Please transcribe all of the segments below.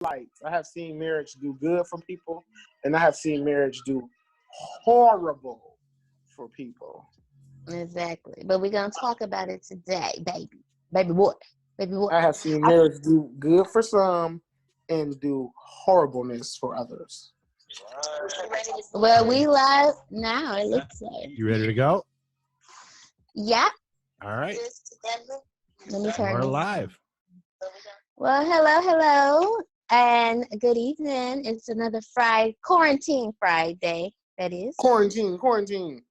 lights. I have seen marriage do good for people, and I have seen marriage do horrible for people. Exactly. But we're going to talk about it today, baby. Baby boy. Baby boy. I have seen marriage do good for some and do horribleness for others. Well, we live now, it looks like. You ready to go? Yeah. All right. Let me turn We're it. live. Well, hello. And good evening. It's another Friday, Quarantine Friday, that is. Quarantine. Quarantine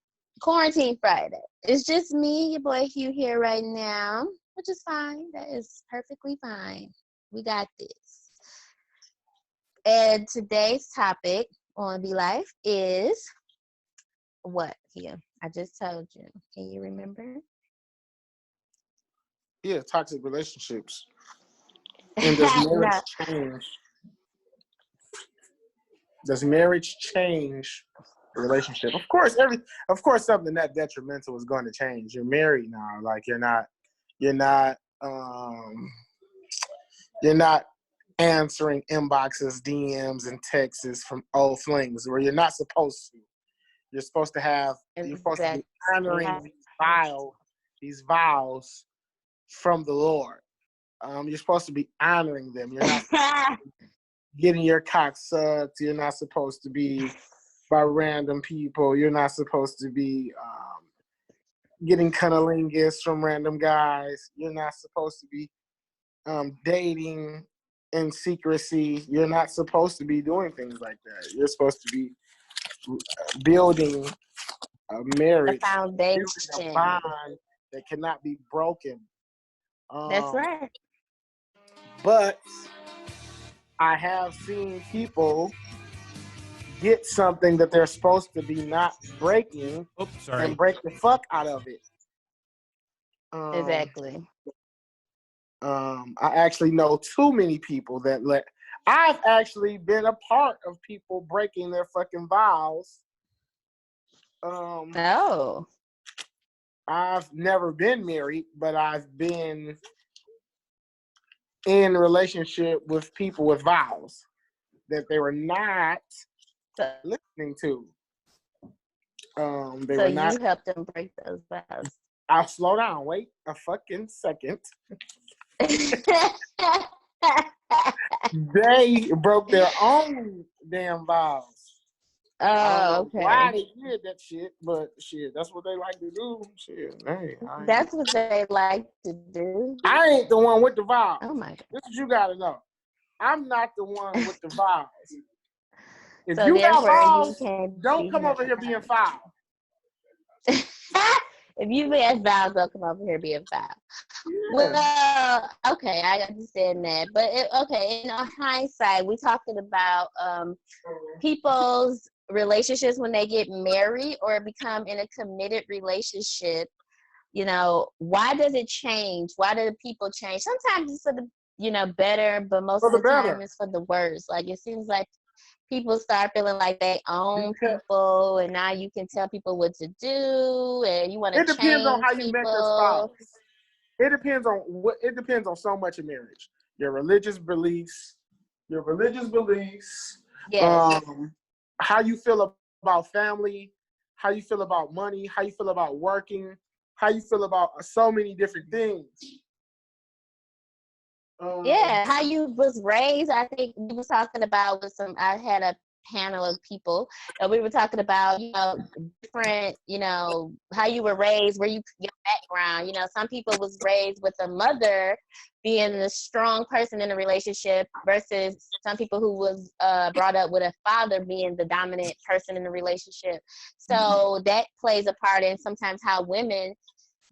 Friday. It's just me, your boy Hugh here right now, which is fine. That is perfectly fine. We got this. And today's topic on Be Life is what, Hugh? I just told you. Can you remember? Yeah, toxic relationships. And does marriage change? Does marriage change the relationship? Of course, something that detrimental is going to change. You're married now. Like you're not answering inboxes, DMs, and texts from old flings where you're not supposed to. You're supposed to be honoring these vows from the Lord. You're supposed to be honoring them. You're not getting your cock sucked. You're not supposed to be by random people. You're not supposed to be getting cunnilingus from random guys. You're not supposed to be dating in secrecy. You're not supposed to be doing things like that. You're supposed to be building a marriage, the foundation, building a bond that cannot be broken. That's right. But I have seen people get something that they're supposed to be not breaking and break the fuck out of it. Exactly. I actually know too many people I've actually been a part of people breaking their fucking vows. I've never been married, but I've been in a relationship with people with vows that they were not listening to. You helped them break those vows. I'll slow down. Wait a fucking second. They broke their own damn vows. Oh, okay. Why they did that shit, but shit, that's what they like to do. Shit, that's what they like to do. I ain't the one with the vows. Oh my God. This is what you gotta know. I'm not the one with the vows. If so you got vows, don't come over here being foul. If you have vows, don't come over here being foul. Yeah. Well, okay, I understand that. But in hindsight, we're talking about people's relationships when they get married or become in a committed relationship. You know, why does it change? Why do people change? Sometimes it's for the better, but most of the time it's for the worse. Like it seems like people start feeling like they own people, and now you can tell people what to do, and you want to change. It depends on how you met your spouse. It depends on so much in marriage. Your religious beliefs. Yes. How you feel about family, how you feel about money, how you feel about working, how you feel about so many different things. How you was raised. I think we was talking about I had a panel of people and we were talking about, different, how you were raised, where your background, some people was raised with a mother being the strong person in a relationship versus some people who was brought up with a father being the dominant person in the relationship. So that plays a part in sometimes how women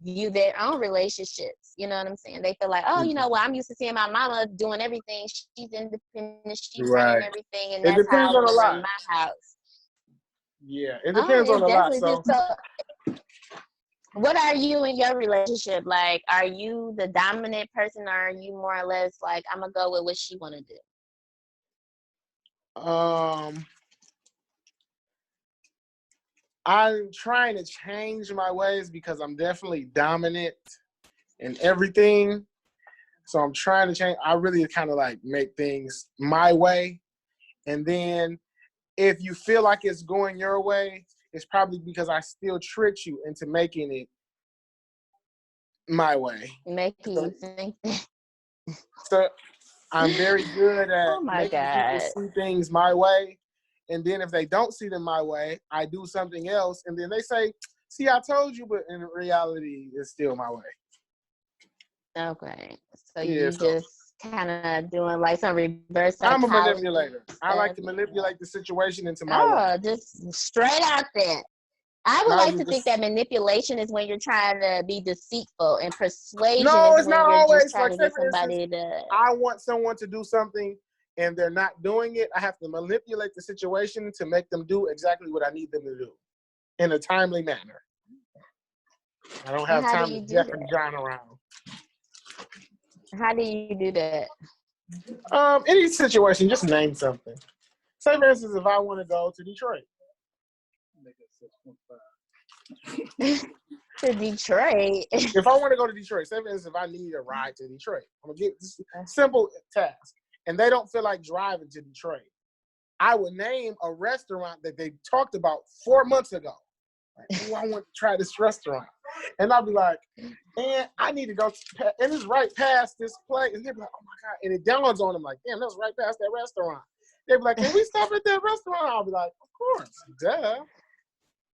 view their own relationships. You know what I'm saying? They feel like, I'm used to seeing my mama doing everything. She's independent. She's running everything, and that's how I want to run my house. Yeah, it depends on a lot. So, what are you in your relationship? Like, are you the dominant person, or are you more or less like, I'm gonna go with what she want to do? I'm trying to change my ways because I'm definitely dominant in everything. So I'm trying to change. I really kind of like make things my way. And then if you feel like it's going your way, it's probably because I still tricked you into making it my way. Making you think that. So I'm very good at Oh my making God. people see things my way. And then if they don't see them my way, I do something else. And then they say, see, I told you, but in reality, it's still my way. Okay. So Yeah, you just kind of doing like some reverse psychology. I'm a manipulator. I like to manipulate the situation into my way. Oh, just straight out there. I would like to think that manipulation is when you're trying to be deceitful, and persuasion is when you're just trying to get somebody to. I want someone to do something and they're not doing it. I have to manipulate the situation to make them do exactly what I need them to do in a timely manner. I don't have time to Jeff and John around. How do you do that? Any situation, just name something. Say, for instance, if I want to go to Detroit. To Detroit. If I want to go to Detroit, say, for instance, if I need a ride to Detroit, I'm going to get this simple task. And they don't feel like driving to Detroit. I would name a restaurant that they talked about 4 months ago. Like, oh, I want to try this restaurant. And I'll be like, man, I need to go. And it's right past this place. And they'll be like, oh, my God. And it dawns on them like, damn, that's right past that restaurant. They'll be like, can we stop at that restaurant? I'll be like, of course. Duh.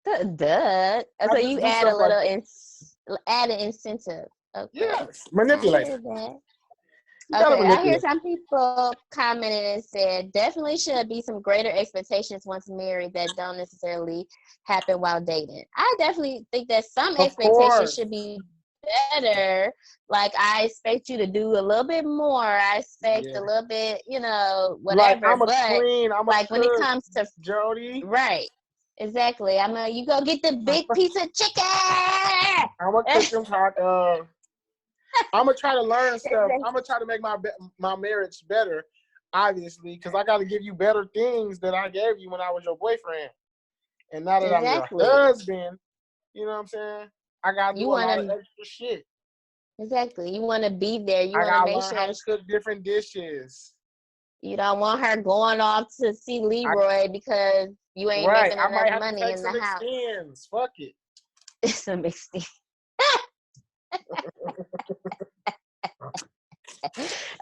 So you add a little, add an incentive. Okay. Yes. Manipulate. Okay, I hear some people commented and said definitely should be some greater expectations once married that don't necessarily happen while dating. I definitely think that some expectations should be better. Like, I expect you to do a little bit more. I expect a little bit, whatever. Like, when it comes to Jody, right? Exactly. You go get the big piece of chicken. I'm gonna cook them tacos. I'm gonna try to learn stuff. I'm gonna try to make my marriage better, obviously, because I got to give you better things that I gave you when I was your boyfriend. And now that I'm your husband, you know what I'm saying? I got to do a lot of extra shit. Exactly. You want to be there. You want to make sure how to cook different dishes. You don't want her going off to see Leroy because you ain't making enough money in the house. Extends. Fuck it. Some extends. Look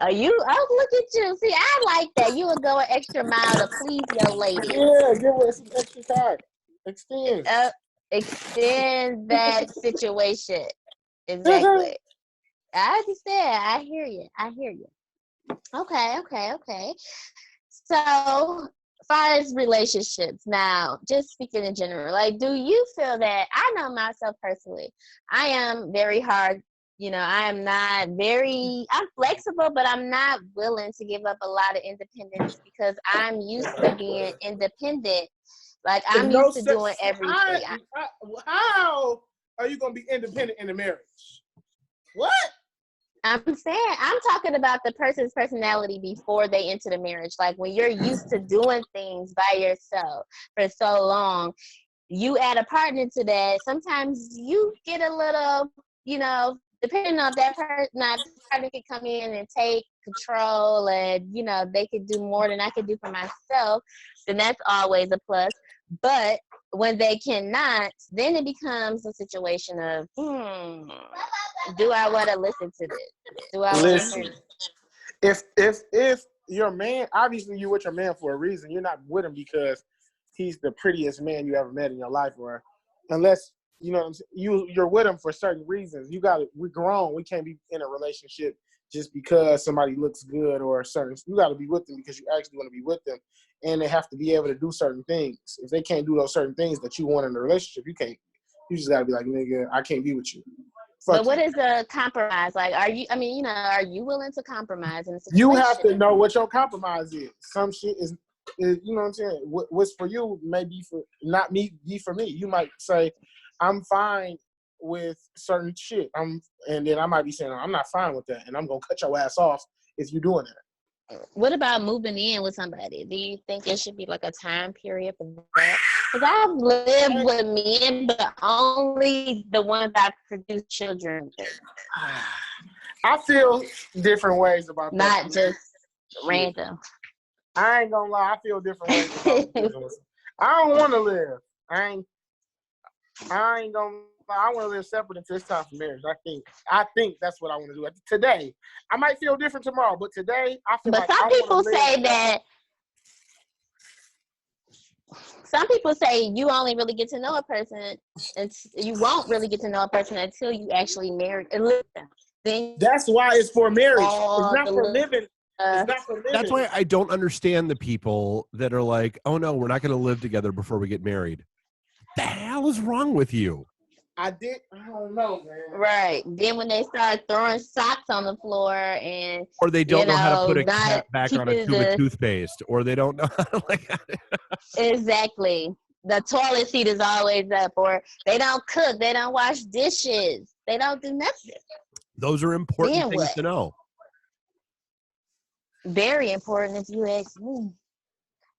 at you. See, I like that. You would go an extra mile to please your lady. Yeah, give her some extra time. Extend that situation. Exactly. I understand. I hear you. Okay. So, as far as relationships, now, just speaking in general, like, do you feel that, I know myself personally, I am very hard, I'm flexible, but I'm not willing to give up a lot of independence because I'm used to being independent. Like, I'm used to doing everything. How are you going to be independent in a marriage? What? I'm talking about the person's personality before they enter the marriage. Like, when you're used to doing things by yourself for so long, you add a partner to that. Sometimes you get a little, depending on that person, the partner can come in and take control and, they could do more than I could do for myself. Then that's always a plus. But when they cannot, then it becomes a situation of, do I want to listen to this? Do I want to hear this? If your man, obviously you're with your man for a reason. You're not with him because he's the prettiest man you ever met in your life, or unless, you're with him for certain reasons. We're grown. We can't be in a relationship just because somebody looks good or certain. You got to be with them because you actually want to be with them. And they have to be able to do certain things. If they can't do those certain things that you want in a relationship, you can't. You just got to be like, nigga, I can't be with you. But what is a compromise? Like, are you willing to compromise in a situation? You have to know what your compromise is. Some shit is you know what I'm saying? What's for you may be for not me, be for me. You might say, I'm fine with certain shit. And then I might be saying, I'm not fine with that. And I'm going to cut your ass off if you're doing that. What about moving in with somebody? Do you think it should be like a time period for that? Because I've lived with men, but only the ones that produce children with. I feel different ways about that. Not just random. I ain't gonna lie. I feel different ways about this. I don't want to live. I ain't gonna lie. I want to live separate until it's time for marriage. I think that's what I want to do. Today, I might feel different tomorrow, but today I feel. But like some people say that. Some people say you only really get to know a person, and you won't really get to know a person until you actually marry and live them. Then that's why it's for marriage. It's not for living. It's not for living. That's why I don't understand the people that are like, "Oh no, we're not going to live together before we get married." The hell is wrong with you? I don't know, man. Right. Then when they start throwing socks on the floor and or they don't know how to put a cap back on a tube of toothpaste, or they don't know how to Exactly. The toilet seat is always up, or they don't cook, they don't wash dishes, they don't do nothing. Those are important things to know. Very important if you ask me.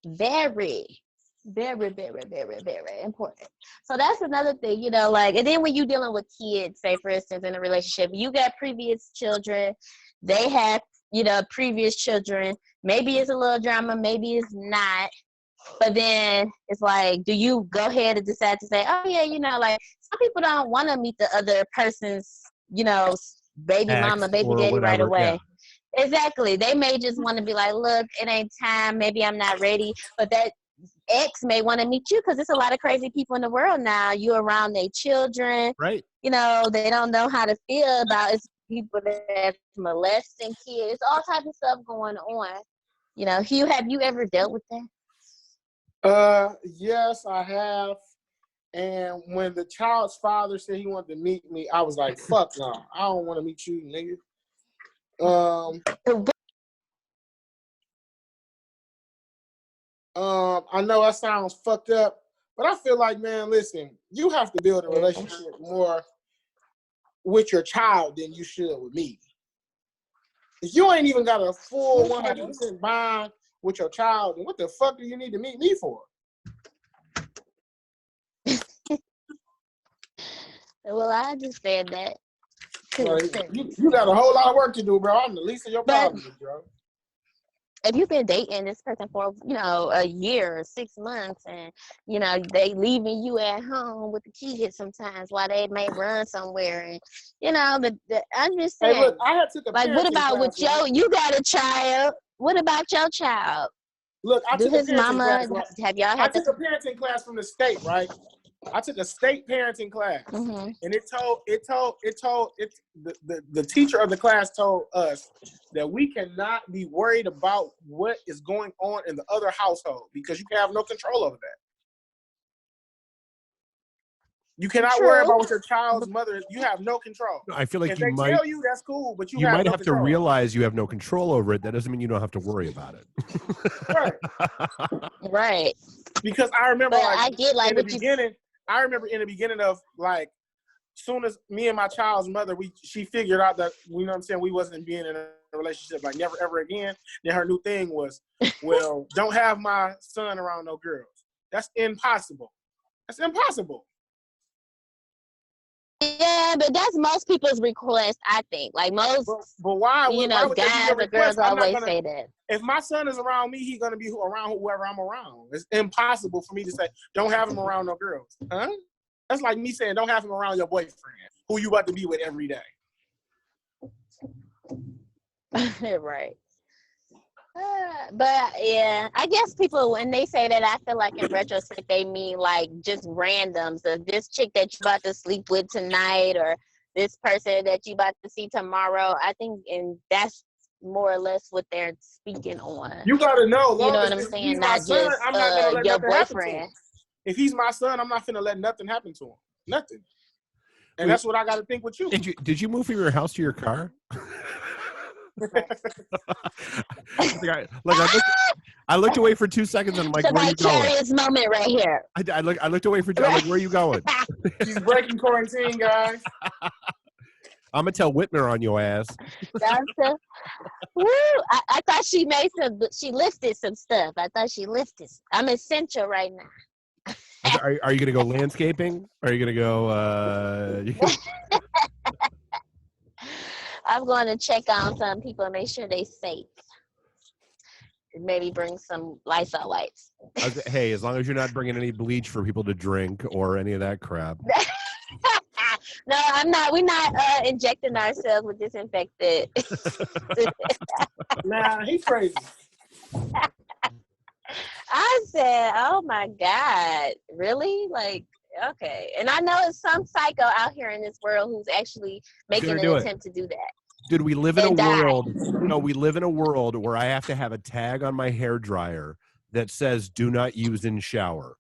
Very, very, very, very, very important. So that's another thing, like, and then when you're dealing with kids, say for instance, in a relationship, you got previous children, they have, previous children, maybe it's a little drama, maybe it's not, but then it's like, do you go ahead and decide to say, oh yeah, like, some people don't want to meet the other person's, baby mama, baby daddy whatever, right away. Yeah. Exactly. They may just want to be like, look, it ain't time. Maybe I'm not ready. But that ex may want to meet you because there's a lot of crazy people in the world now. You're around their children. Right. They don't know how to feel about it's people that molesting kids. All type of stuff going on. Hugh, have you ever dealt with that? Yes, I have. And when the child's father said he wanted to meet me, I was like, fuck no. I don't want to meet you, nigga. I know that sounds fucked up, but I feel like, man, listen, you have to build a relationship more with your child than you should with me. If you ain't even got a full 100% bond with your child, then what the fuck do you need to meet me for? Well, I understand that. You got a whole lot of work to do, bro. I'm the least of your problems, bro. If you've been dating this person for, a year or 6 months and, they leaving you at home with the kids sometimes while they may run somewhere and, I'm just saying. Hey, look, I had took a like, what about with you got a child? What about your child? Look, I took a parenting class. Have y'all had I took a parenting class from the state, right? I took a state parenting class, and the teacher of the class told us that we cannot be worried about what is going on in the other household because you can have no control over that. You cannot worry about what your child's mother is. You have no control. I feel like if they tell you that's cool, but you might have have to realize you have no control over it. That doesn't mean you don't have to worry about it. Right. Right. Because I remember, in the beginning of soon as me and my child's mother, she figured out that, you know what I'm saying, we wasn't being in a relationship, like never ever again. Then her new thing was, well, don't have my son around no girls. That's impossible. That's impossible. Yeah, but that's most people's request, I think. Like most, but why? Why guys or girls always say that. If my son is around me, he's gonna be around whoever I'm around. It's impossible for me to say, don't have him around no girls. Huh? That's like me saying, don't have him around your boyfriend, who you about to be with every day. Right. But yeah, I guess people, when they say that, I feel like in retrospect, they mean like just randoms of this chick that you about to sleep with tonight or this person that you about to see tomorrow. I think, and that's more or less what they're speaking on. You gotta know, you know what I'm saying? Not son, just I'm not gonna let your nothing happen to him. boyfriend. If he's my son, I'm not gonna let nothing happen to him. Nothing. And that's what I gotta think with you. Did you move from your house to your car? I looked away for 2 seconds and I'm like, where are you going? Vicarious moment right here. I looked away for 2 seconds. Like, where are you going? She's breaking quarantine, guys. I'm gonna tell Whitmer on your ass. Woo! I thought she lifted some stuff. I thought she lifted. I'm essential right now. Are you gonna go landscaping? Are you gonna go? I'm going to check on some people and make sure they safe. Maybe bring some Lysol wipes. Hey, as long as you're not bringing any bleach for people to drink or any of that crap. No, I'm not. We're not injecting ourselves with disinfectant. Nah, he's crazy. I said, oh my God, really? Like, okay. And I know it's some psycho out here in this world who's actually making an attempt to do that. Dude, we live in a world. No, we live in a world where I have to have a tag on my hair dryer that says "Do not use in shower,"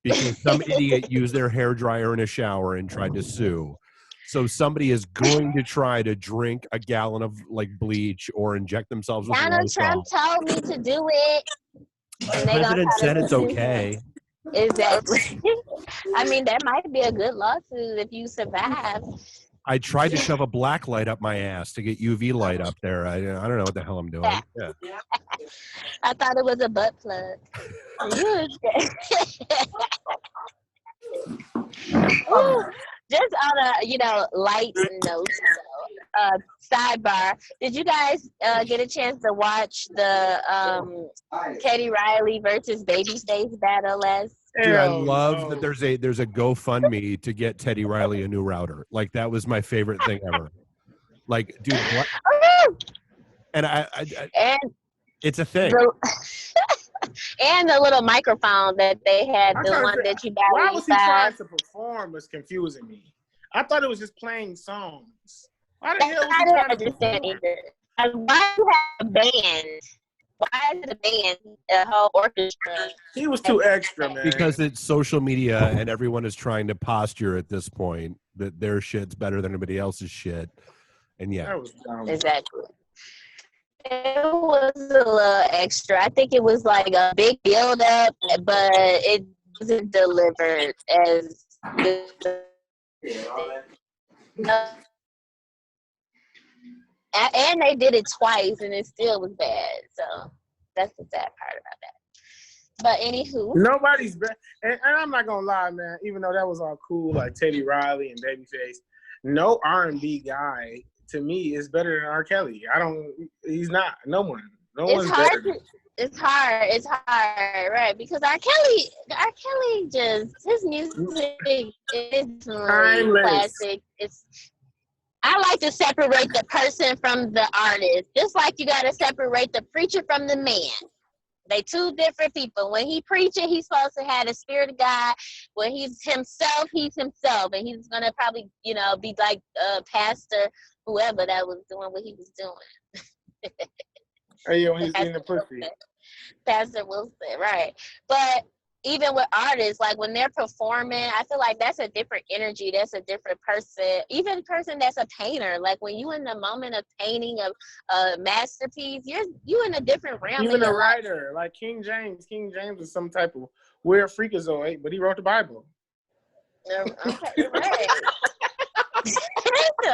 because some idiot used their hair dryer in a shower and tried to sue. So somebody is going to try to drink a gallon of like bleach or inject themselves with Donald Lysol. Trump told me to do it. The president said it's okay. Exactly. I mean, that might be a good lawsuit if you survive. I tried to shove a black light up my ass to get UV light up there. I don't know what the hell I'm doing. Yeah. I thought it was a butt plug. Just on a light note, sidebar. Did you guys get a chance to watch the Teddy Riley versus Babyface battle last? Dude, I love that there's a GoFundMe to get Teddy Riley a new router. Like that was my favorite thing ever. Like, dude, what? And and it's a thing. And the little microphone that they had, the one that you bought. Why was he trying to perform was confusing me. I thought it was just playing songs. Why the hell was he trying to perform? Why do you have a band? Why is it a band, a whole orchestra? He was too extra, man. Because it's social media and everyone is trying to posture at this point that their shit's better than anybody else's shit. And yeah. That was dumb. Exactly. It was a little extra. I think it was like a big build up, but it wasn't delivered as good. And they did it twice, and it still was bad. So that's the sad part about that. But anywho, nobody's bad. And I'm not gonna lie, man. Even though that was all cool, like Teddy Riley and Babyface, no R&B guy to me is better than R. Kelly. He's not. No one. No one's better. It's hard, right? Because R. Kelly just, his music is classic. I like to separate the person from the artist, just like you got to separate the preacher from the man. They two different people. When he preaching, he's supposed to have the spirit of God. When he's himself, and he's gonna probably, be like pastor, whoever that was doing what he was doing. Hey, yo, he's in the pussy. Pastor Wilson, right? But even with artists, like when they're performing, I feel like that's a different energy. That's a different person. Even a person that's a painter, like when you in the moment of painting a masterpiece, you in a different realm. Even a writer, like King James. King James is some type of weird freakazoid, but he wrote the Bible. Okay, right.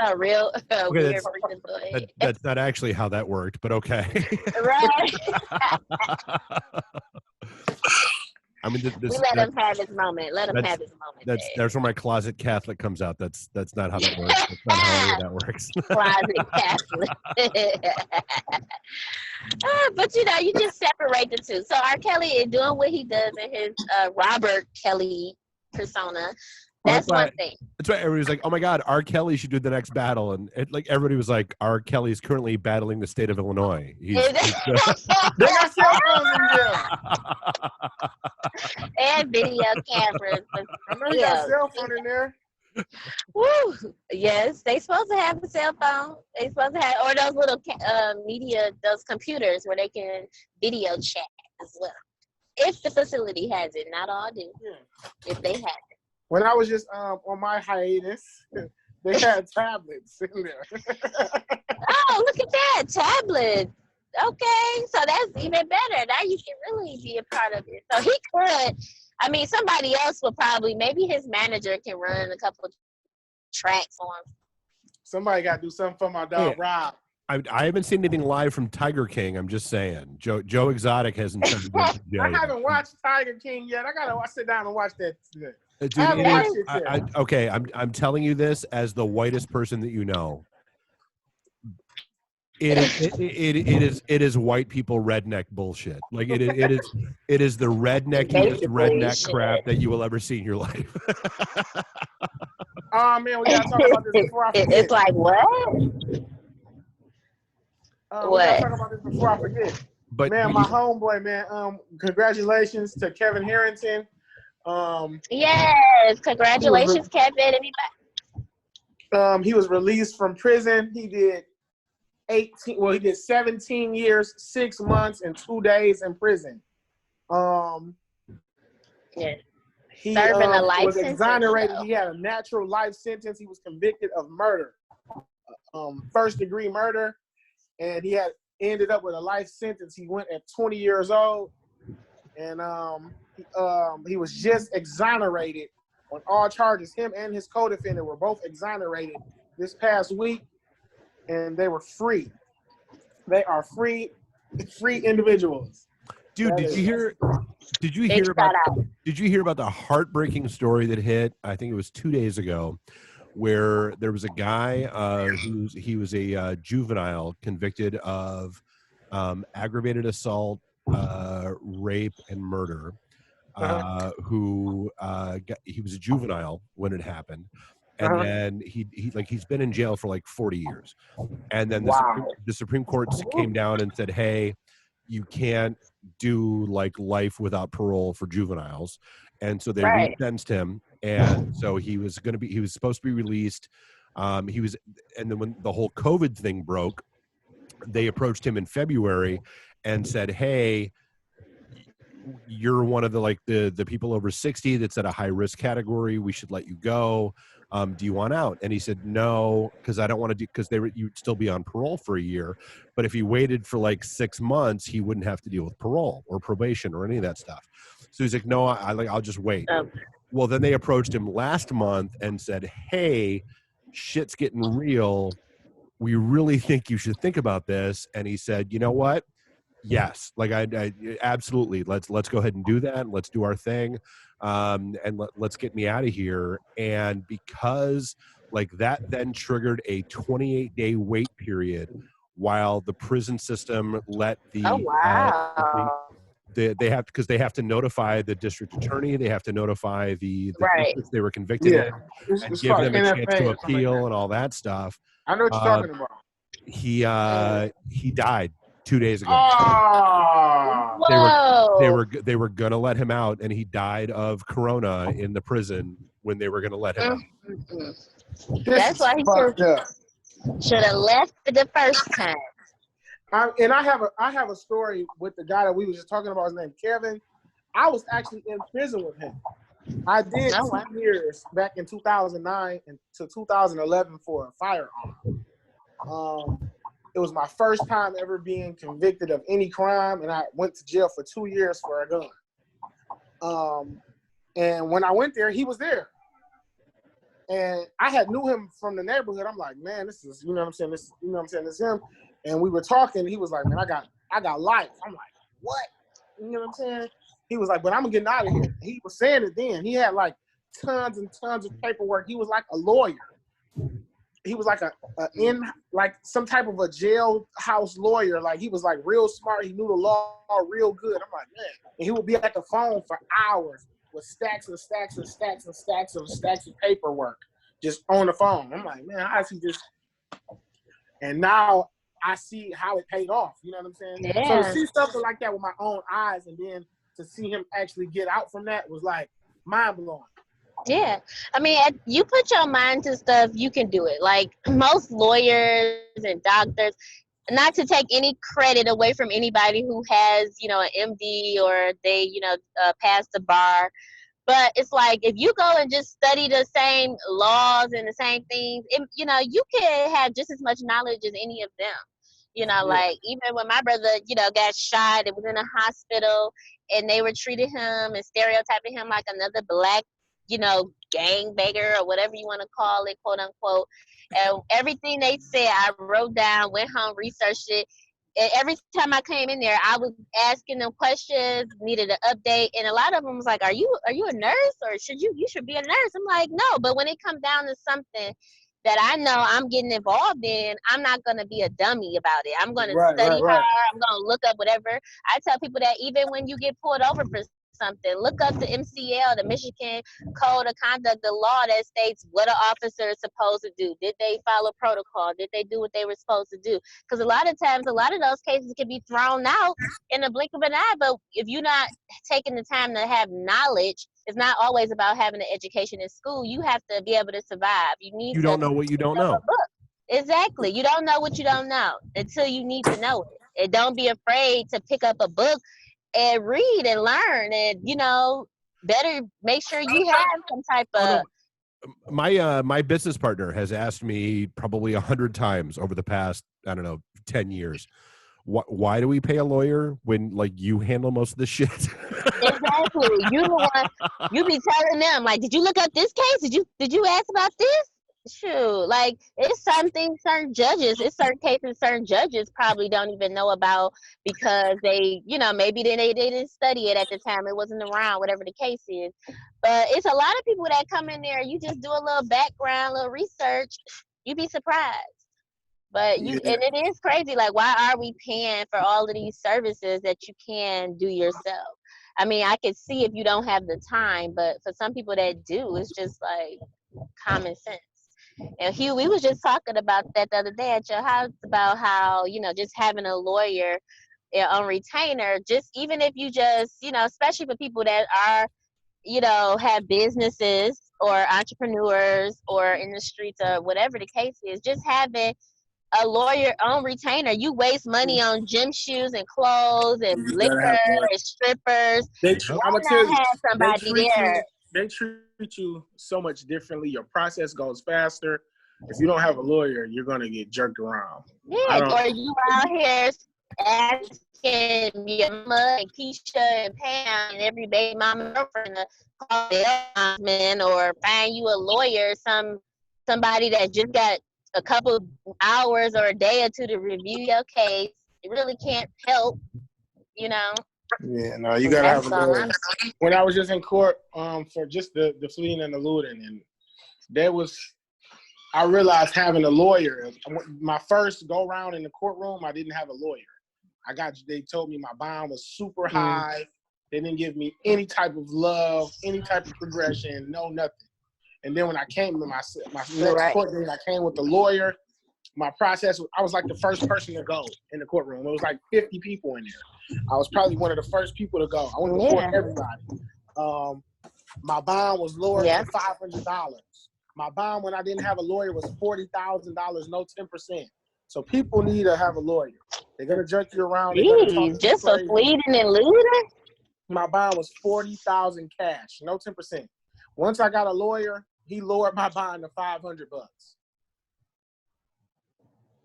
A real weird freakazoid. That's not actually how that worked, but okay. Right. I mean, we let him have his moment. That's where my closet Catholic comes out. That's not how that works. That's not how that works. Closet Catholic. But you just separate the two. So R. Kelly is doing what he does in his Robert Kelly persona. That's one thing. That's why everybody was like, "Oh my God, R. Kelly should do the next battle," and everybody was like, "R. Kelly's currently battling the state of Illinois." They got cell phones in jail. And video cameras. I know you got a cell phone in there. Woo! Yes, they supposed to have a cell phone. They supposed to have, or those little those computers where they can video chat as well. If the facility has it, not all do. Yeah. If they have it. When I was just on my hiatus, they had tablets in there. Oh, look at that, tablet. Okay, so that's even better. Now you can really be a part of it. So he could. I mean, somebody else would probably. Maybe his manager can run a couple of tracks for him. Somebody got to do something for my dog, Rob. I haven't seen anything live from Tiger King. I'm just saying. Joe Exotic hasn't. I haven't watched Tiger King yet. I gotta sit down and watch that today. Dude, I'm telling you this as the whitest person that you know. It is white people redneck bullshit. Like it is the redneckiest Basically, redneck crap that you will ever see in your life. Oh man, we gotta talk about this before I forget. It's like what? We gotta talk about this before I forget. But man, my homeboy, man. Congratulations to Kevin Harrington. Yes, congratulations, Kevin. Anybody? He was released from prison. He did 17 years, 6 months, and 2 days in prison. Yeah. He Serving a life was exonerated. sentence, He had a natural life sentence. He was convicted of murder, first-degree murder, and he had ended up with a life sentence. He went at 20 years old, and he was just exonerated on all charges. Him and his co-defendant were both exonerated this past week, and they were free. They are free individuals. Dude, did you hear about the heartbreaking story that hit, I think it was 2 days ago, where there was a guy he was a juvenile convicted of aggravated assault, rape, and murder. He was a juvenile when it happened, and then he's been in jail for like 40 years, and then the Supreme Court came down and said, hey, you can't do like life without parole for juveniles, and so they re-sentenced him, and so he was supposed to be released. And then when the whole COVID thing broke, they approached him in February and said, hey, you're one of the people over 60 that's at a high risk category. We should let you go. Do you want out? And he said, no, because I don't want to do, because you'd still be on parole for a year. But if he waited for like 6 months, he wouldn't have to deal with parole or probation or any of that stuff. So he's like, no, I'll just wait. Well, then they approached him last month and said, hey, shit's getting real. We really think you should think about this. And he said, you know what? Yes, like I absolutely. Let's go ahead and do that. Let's do our thing, and let's get me out of here. And because like that, then triggered a 28-day wait period, while the prison system let they have, because they have to notify the district attorney, they have to notify the districts they were convicted in, and give them a chance to appeal and all that stuff. I know what you're talking about. He died 2 days ago. They were gonna let him out, and he died of corona in the prison when they were gonna let him out. That's why he should have left the first time. I have a story with the guy that we were just talking about. His name Kevin. I was actually in prison with him. I did 2 years back in 2009 to 2011 for a firearm. It was my first time ever being convicted of any crime, and I went to jail for 2 years for a gun. And when I went there, he was there. And I had knew him from the neighborhood. I'm like, man, this is, you know what I'm saying? This is him. And we were talking. He was like, man, I got life. I'm like, what? You know what I'm saying? He was like, but I'm getting out of here. He was saying it then. He had like tons and tons of paperwork. He was like a lawyer. He was like like some type of a jailhouse lawyer. Like he was like real smart. He knew the law real good. I'm like, man. And he would be at the phone for hours with stacks and stacks and stacks and stacks of paperwork just on the phone. I'm like, man, how is he just? And now I see how it paid off. You know what I'm saying? Yeah. So to see something like that with my own eyes, and then to see him actually get out from that was like mind blowing. Yeah. I mean, you put your mind to stuff, you can do it. Like most lawyers and doctors, not to take any credit away from anybody who has, an MD or they, passed the bar. But it's like, if you go and just study the same laws and the same things, you can have just as much knowledge as any of them. Like even when my brother, got shot, it was in a hospital and they were treating him and stereotyping him like another black, gangbanger or whatever you want to call it, quote unquote. And everything they said, I wrote down, went home, researched it. And every time I came in there, I was asking them questions, needed an update. And a lot of them was like, are you a nurse or you should be a nurse? I'm like, no. But when it comes down to something that I know I'm getting involved in, I'm not going to be a dummy about it. I'm going to study right. hard. I'm going to look up whatever. I tell people that even when you get pulled over for something, look up the MCL, the Michigan Code of Conduct, the law that states what an officer is supposed to do. Did they follow protocol? Did they do what they were supposed to do? Because a lot of times, a lot of those cases can be thrown out in the blink of an eye. But if you're not taking the time to have knowledge, it's not always about having an education in school. You have to be able to survive. You don't know what you don't know. Exactly. You don't know what you don't know until you need to know it. And don't be afraid to pick up a book and read and learn, and better make sure you have some type of. My business partner has asked me probably 100 times over the past, I don't know, 10 years, why do we pay a lawyer when you handle most of the shit? Exactly. You the one, you be telling them, like, did you look up this case? Did you ask about this? Shoot, it's something certain cases certain judges probably don't even know about because they, maybe they didn't study it at the time. It wasn't around, whatever the case is. But it's a lot of people that come in there, you just do a little background, little research, you'd be surprised. But and it is crazy. Like, why are we paying for all of these services that you can do yourself? I mean, I could see if you don't have the time, but for some people that do, it's just like common sense. And Hugh, we was just talking about that the other day at your house about how, just having a lawyer on retainer, just even if you just, especially for people that are, have businesses or entrepreneurs or in the streets or whatever the case is, just having a lawyer on retainer. You waste money on gym shoes and clothes and liquor and strippers. I'm gonna tell you, have somebody there? They treat you so much differently. Your process goes faster. If you don't have a lawyer, you're gonna get jerked around. Yeah, or you out here asking your mother and Keisha and Pam and every baby mama and girlfriend to call the man or find you a lawyer, somebody that just got a couple hours or a day or two to review your case. It really can't help, Yeah, no, you gotta have a lawyer. When I was just in court, for just the fleeing and eluding, and I realized having a lawyer. My first go round in the courtroom, I didn't have a lawyer. They told me my bond was super high. They didn't give me any type of love, any type of progression, no nothing. And then when I came to my next court date, I came with the lawyer. My process, I was like the first person to go in the courtroom. It was like 50 people in there. I was probably one of the first people to go. I went before everybody. My bond was lowered to $500. My bond when I didn't have a lawyer was $40,000, no 10%. So people need to have a lawyer. They're gonna jerk you around. Just for fleeing and looting. My bond was $40,000 cash, no 10%. Once I got a lawyer, he lowered my bond to $500.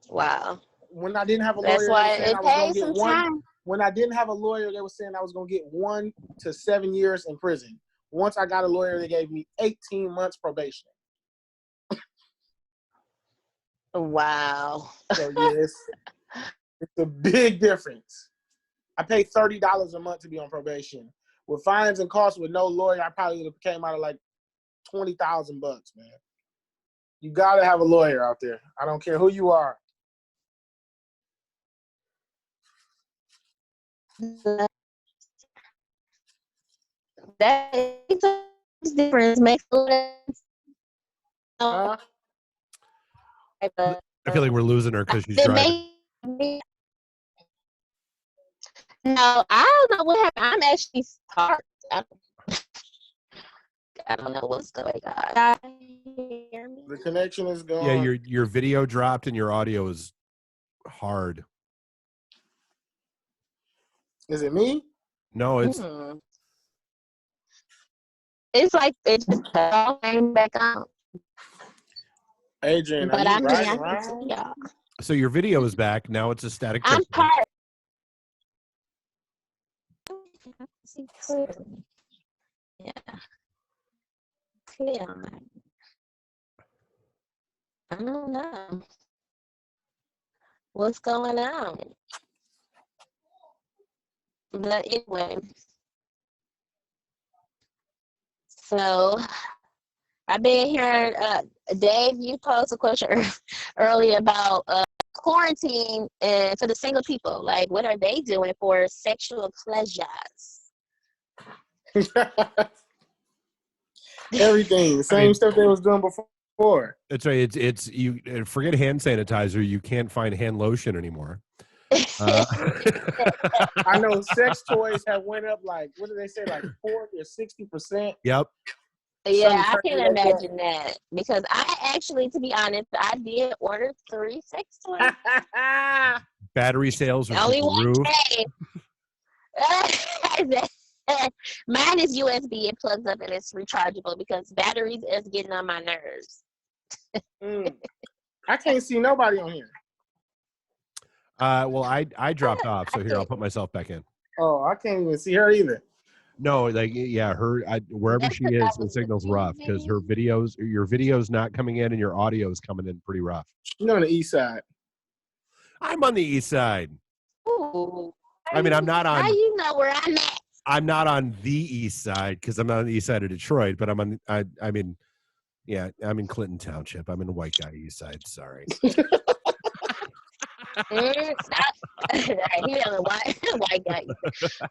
Wow. When I didn't have a lawyer, that's why it pays some time. When I didn't have a lawyer, they were saying I was gonna get 1 to 7 years in prison. Once I got a lawyer, they gave me 18 months probation. Wow. So yes, it's a big difference. I pay $30 a month to be on probation. With fines and costs with no lawyer, I probably would have came out of like $20,000, man. You gotta have a lawyer out there. I don't care who you are. That makes a difference. Makes a difference. I feel like we're losing her because she's driving. No, I don't know what happened. I'm actually starved. I don't know what's going on. The connection is gone. Yeah, your video dropped and your audio is hard. Is it me? No, it's it's like it just came back on. Adrian, but are you I'm around? y'all. So your video is back. Now it's a static I'm picture. part. Yeah. Clear. I don't know. What's going on? But anyway. So I've been here Dave, you posed a question earlier about quarantine and for the single people. Like, what are they doing for sexual pleasures? Everything, same stuff they was doing before. That's right. It's you forget hand sanitizer. You can't find hand lotion anymore. I know sex toys have went up like, what did they say, like 40 or 60%? Yep. Yeah, I can imagine that because I actually, to be honest, I did order 3 sex toys. Battery sales are only through the roof. Mine is USB. It plugs up and it's rechargeable because batteries is getting on my nerves. I can't see nobody on here. Well, I dropped off, so here I'll put myself back in. Oh, I can't even see her either. No, like yeah, wherever she is, the signal's rough because your video's not coming in and your audio's coming in pretty rough. You're on the east side. I'm on the east side. Ooh. I mean, I'm not on. How you know where I'm at? I'm not on the east side because I'm not on the east side of Detroit, but I'm on. I mean, yeah, I'm in Clinton Township. I'm in the white guy east side. Sorry. He on the white guy.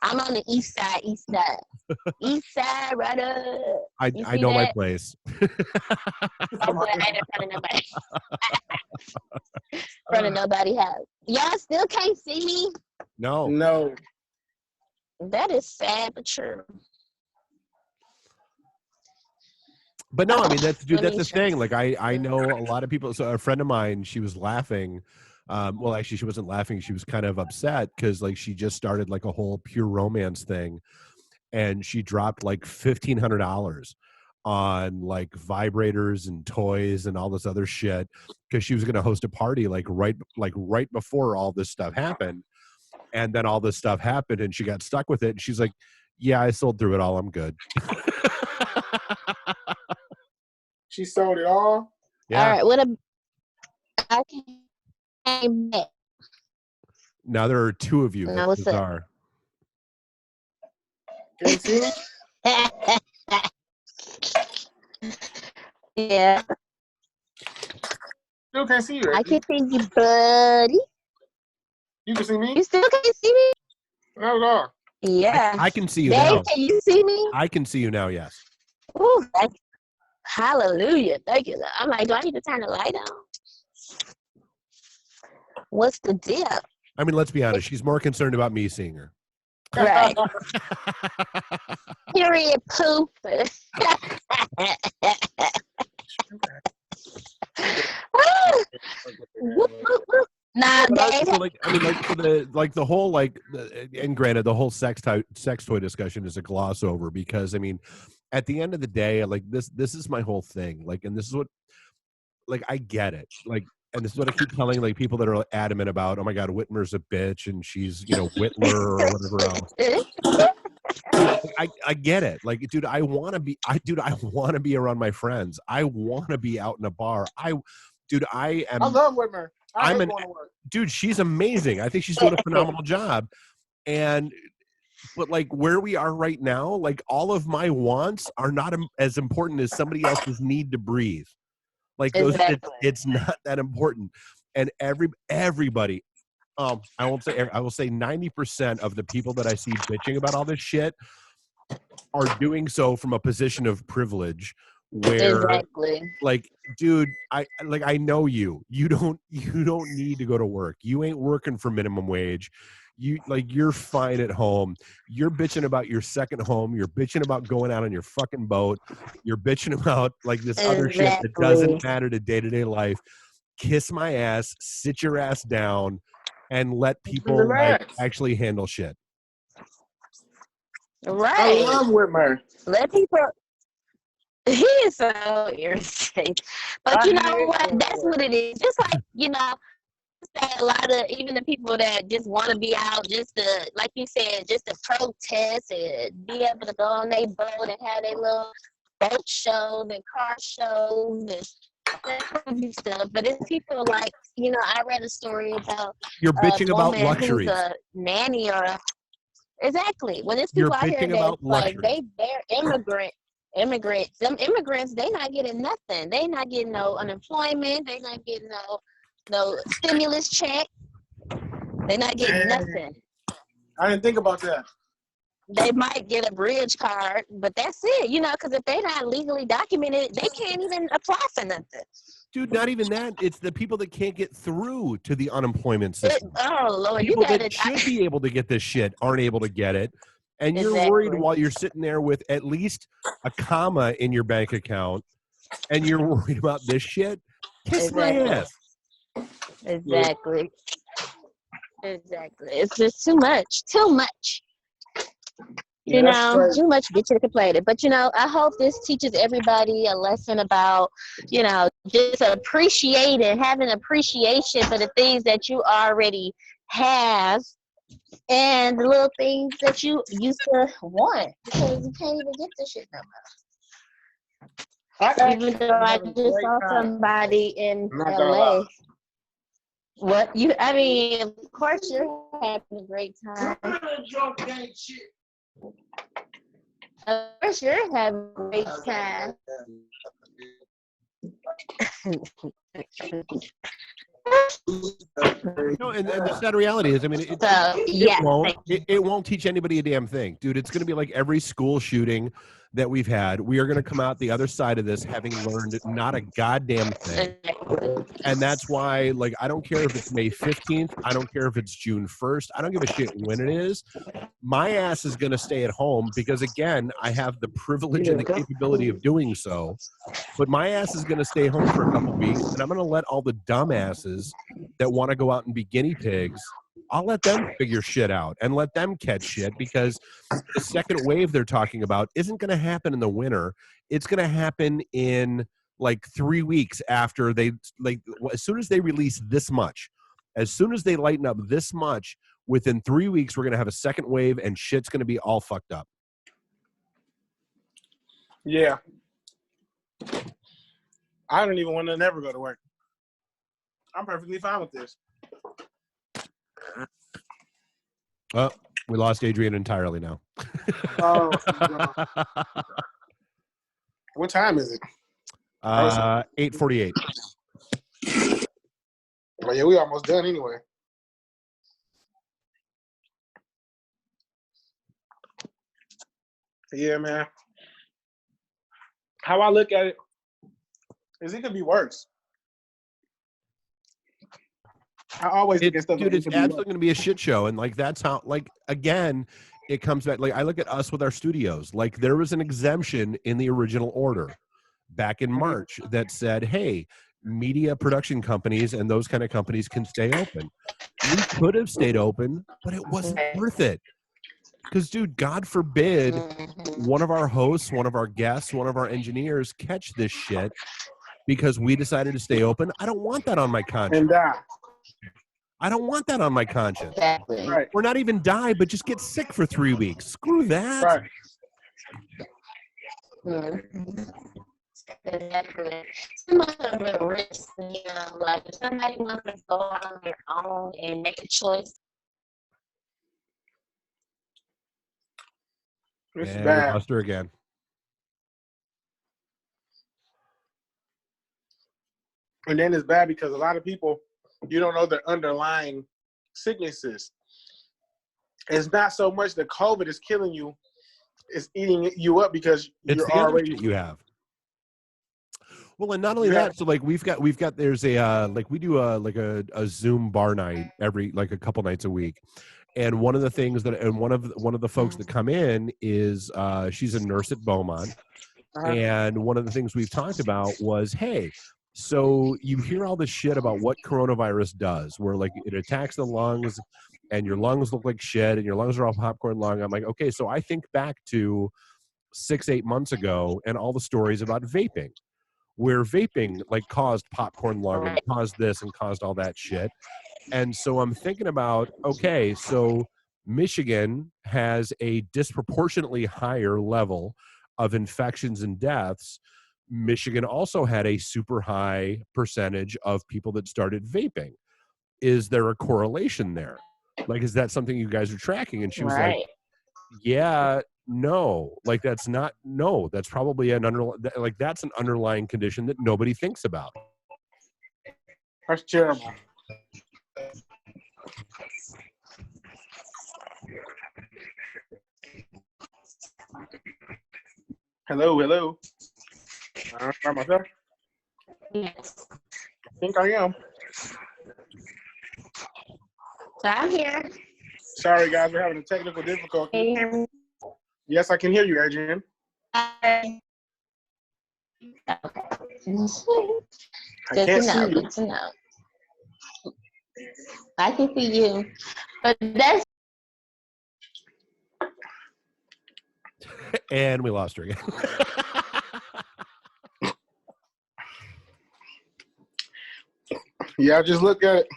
I'm on the east side. East side, right up. I know my place. I ain't in front of nobody. In front of nobody's house. Y'all still can't see me? No. That is sad but true. But no, I mean that's the thing. Like I know a lot of people. So a friend of mine, she was laughing. Well, actually, she wasn't laughing. She was kind of upset because like she just started like a whole pure romance thing, and she dropped like $1,500 on like vibrators and toys and all this other shit because she was going to host a party like right before all this stuff happened, and then all this stuff happened and she got stuck with it. And she's like, "Yeah, I sold through it all. I'm good." She sold it all. Yeah. All right. I came back. Now there are 2 of you. That's bizarre. Can you see me? Yeah. Still can't see you. I can see you, buddy. You can see me? You still can't see me? Not at all. Yeah. I can see you Dave, now. can you see me? I can see you now, yes. Ooh, hallelujah. Thank you. I'm like, do I need to turn the light on? What's the deal? I mean, let's be honest. She's more concerned about me seeing her. Right. Period poop. Nah, Dave. The whole and granted, the whole sex toy discussion is a gloss over because I mean, at the end of the day, like this is my whole thing. Like, and this is what, like, I get it. Like, and this is what I keep telling like people that are adamant about. Oh my God, Whitmer's a bitch, and she's Whitler or whatever else. I get it. Like, dude, I want to be around my friends. I want to be out in a bar. I love Whitmer. I'm going to work. Dude, she's amazing. I think she's doing a phenomenal job. But like where we are right now, like all of my wants are not as important as somebody else's need to breathe. Like it's not that important. And everybody, I will say 90% of the people that I see bitching about all this shit are doing so from a position of privilege where like, dude, I know you don't need to go to work. You ain't working for minimum wage. You're fine at home. You're bitching about your second home. You're bitching about going out on your fucking boat. You're bitching about like this other shit that doesn't matter to day-to-day life. Kiss my ass, sit your ass down, and let people actually handle shit. Right. I love Whitmer. Let people. He is so irritating. But you know what? That's what it is. Just like, a lot of even the people that just want to be out just to, like you said, just to protest and be able to go on their boat and have their little boat shows and car shows and stuff. But it's people like, I read a story about you're bitching about luxuries. Who's a nanny or exactly. When it's people out here that like they're immigrant immigrants, they not getting nothing. They not getting no unemployment. They not getting no stimulus check. They not getting nothing. I didn't think about that. They might get a bridge card, but that's it, because if they're not legally documented, they can't even apply for nothing. Dude, not even that. It's the people that can't get through to the unemployment system. Lord, people that should be able to get this shit aren't able to get it. And you're worried while you're sitting there with at least a comma in your bank account, and you're worried about this shit. Kiss my ass. Exactly. It's just too much. Too much. Too much bitching complaining. But I hope this teaches everybody a lesson about, just appreciating, having appreciation for the things that you already have and the little things that you used to want, because you can't even get this shit no more. Even though I just saw somebody in LA. What of course you're having a great time. Of course you're having a great time. No, and the sad reality is, it won't teach anybody a damn thing, dude. It's going to be like every school shooting that we've had. We are going to come out the other side of this having learned not a goddamn thing. And that's why, I don't care if it's May 15th. I don't care if it's June 1st. I don't give a shit when it is. My ass is going to stay at home because, again, I have the privilege and the capability of doing so. But my ass is going to stay home for a couple weeks, and I'm going to let all the dumbasses that want to go out and be guinea pigs, I'll let them figure shit out and let them catch shit, because the second wave they're talking about isn't going to happen in the winter. It's going to happen in 3 weeks after they, as soon as they release this much, as soon as they lighten up this much, within 3 weeks, we're going to have a second wave and shit's going to be all fucked up. Yeah. I don't even want to never go to work. I'm perfectly fine with this. Oh, we lost Adrian entirely now. Oh, what time is it? 8:48. Well, yeah, we almost done anyway. Yeah, man. How I look at it is it could be worse. I always look at stuff. Dude, it's absolutely going to be a shit show. And that's how, again, it comes back. I look at us with our studios. There was an exemption in the original order back in March that said, hey, media production companies and those kind of companies can stay open. We could have stayed open, but it wasn't worth it. Because, dude, God forbid one of our hosts, one of our guests, one of our engineers catch this shit because we decided to stay open. I don't want that on my conscience. And die. I don't want that on my conscience. Exactly. Right. Or not even die, but just get sick for 3 weeks. Screw that. Right. Exactly. Too much of a risk, if somebody wants to go on their own and make a choice. It's And bad. we lost her again. And then it's bad because a lot of people, you don't know their underlying sicknesses. It's not so much that COVID is killing you; it's eating you up because it's you're the other already. shit you have. Well, and not only that, so we've got there's a we do a Zoom bar night every a couple nights a week, and one of the things that one of the folks that come in is she's a nurse at Beaumont, and one of the things we've talked about was, hey, so you hear all this shit about what coronavirus does, where it attacks the lungs, and your lungs look like shit, and your lungs are all popcorn lung. I'm like, okay, so I think back to 6-8 months ago, and all the stories about vaping, where vaping caused popcorn lung and caused this and caused all that shit. And so I'm thinking about, okay, so Michigan has a disproportionately higher level of infections and deaths. Michigan also had a super high percentage of people that started vaping. Is there a correlation there? Is that something you guys are tracking? And she was like, yeah, No, like that's not. No, that's probably that's an underlying condition that nobody thinks about. That's terrible. Hello. I'm by myself. Yes. I think I am. So I'm here. Sorry, guys, we're having a technical difficulty. Can you hear me? Yes, I can hear you, Adrian. Okay. Good to know. I can see you. But that's And we lost her again. Yeah, I just looked at it.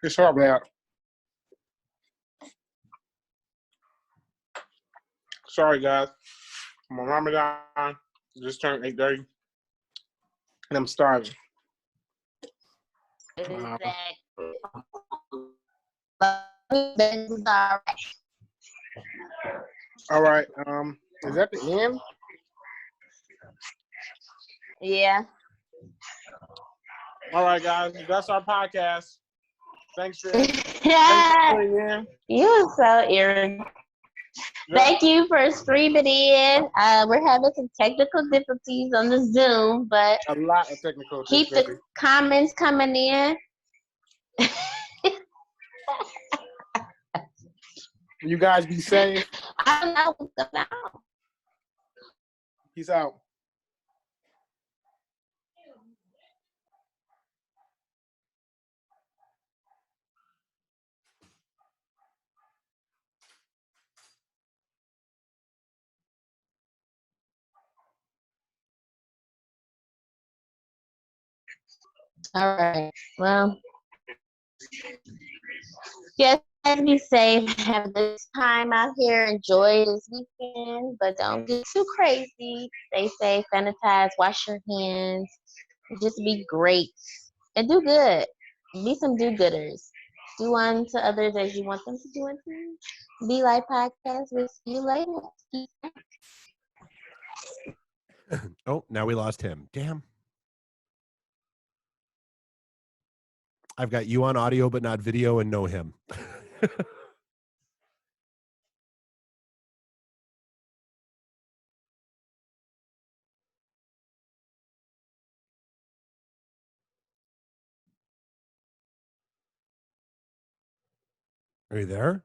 It's hard, man. Sorry, guys. My Ramadan just turned 8:30, and I'm starving. All right. Is that the end? Yeah. All right, guys. That's our podcast. Thanks for Yeah. tuning in. You're so irritating. Thank you for streaming in. We're having some technical difficulties on the Zoom, but A lot of technical keep difficulty. the comments coming in. You guys be safe. I don't know what's going on. Peace out. All right. Well, yes, be safe. Have a good time out here. Enjoy this weekend, but don't get too crazy. Stay safe, sanitize, wash your hands. Just be great and do good. Be some do-gooders. Do unto others as you want them to do unto you. Be Light Podcast. We'll see you later. Oh, now we lost him. Damn. I've got you on audio, but not video, and no him. Are you there?